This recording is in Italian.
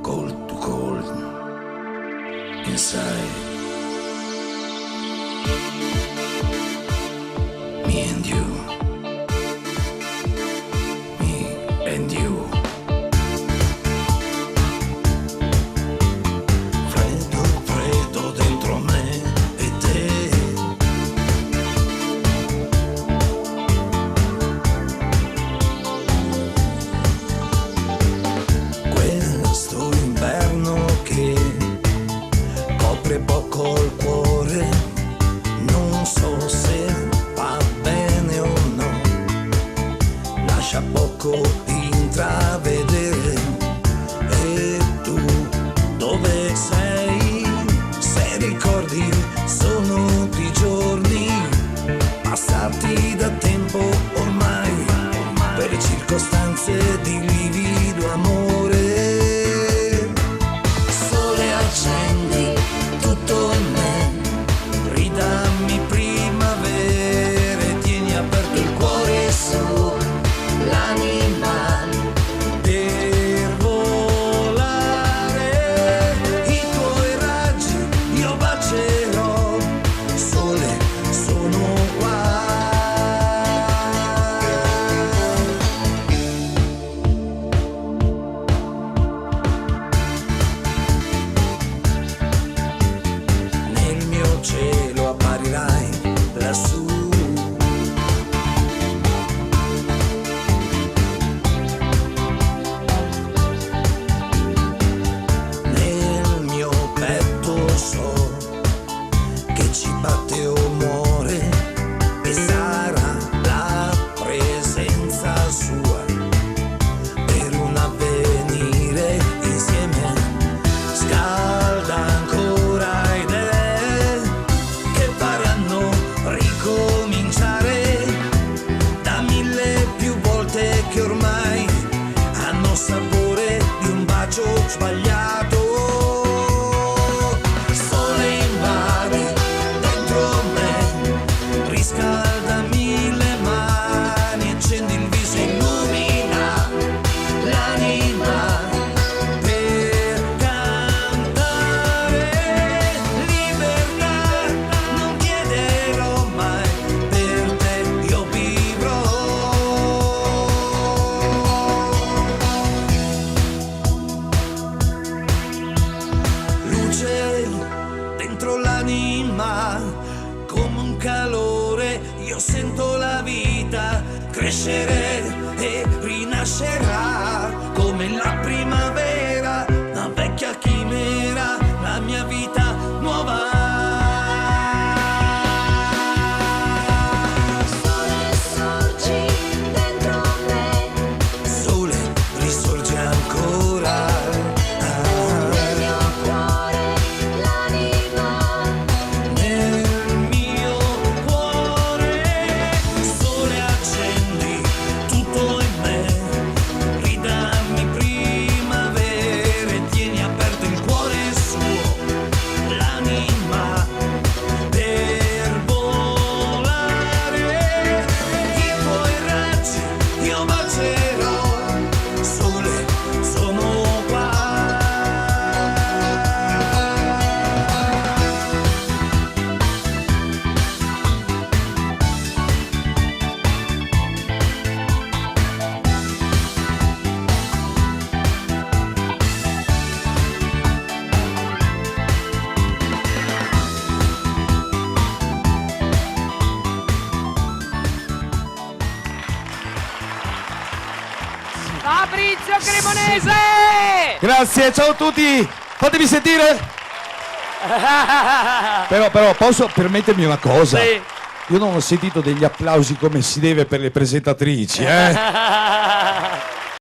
Cold to cold inside. Me and you. Me and you. Freddo, freddo dentro me e te. Questo inverno che copre poco il cuore, non so se va bene o no, lascia poco intravedere. E tu dove sei? Se ricordi sono di giorni passati da tempo ormai, per le circostanze di livido amore. Sole accendi tutto in me, ridammi primavere, tieni aperto il cuore su, l'anima per volare. I tuoi raggi io bacerò, sole sono qua. Nel mio cielo apparirai lassù. Nel mio petto so che ci batte o muore, e sarà la presenza sua per un avvenire insieme. Scalda ancora idee che faranno ricominciare da mille più volte che ormai hanno sapore di un bacio sbagliato. Sole invade dentro me, riscaldami le mani, accendi il viso, illumina l'anima per cantare. Libertà non chiederò mai, per te io vivrò. Luce dentro l'anima, come un calore, io sento la vita crescere e rinascerà come la primavera, una vecchia chimera, la mia vita nuova. Sole sorgi dentro me, Sole risorge ancora. nel mio cuore l'anima. Nel mio cuore, sole accendi tutto in me, ridammi primavere, tieni aperto il cuore suo, l'anima per volare. I tuoi raggi io bacerò, sole sono qua. Fabrizio Cremonese! Grazie, ciao a tutti. Fatemi sentire. Però posso permettermi una cosa? Sì. Io non ho sentito degli applausi come si deve per le presentatrici,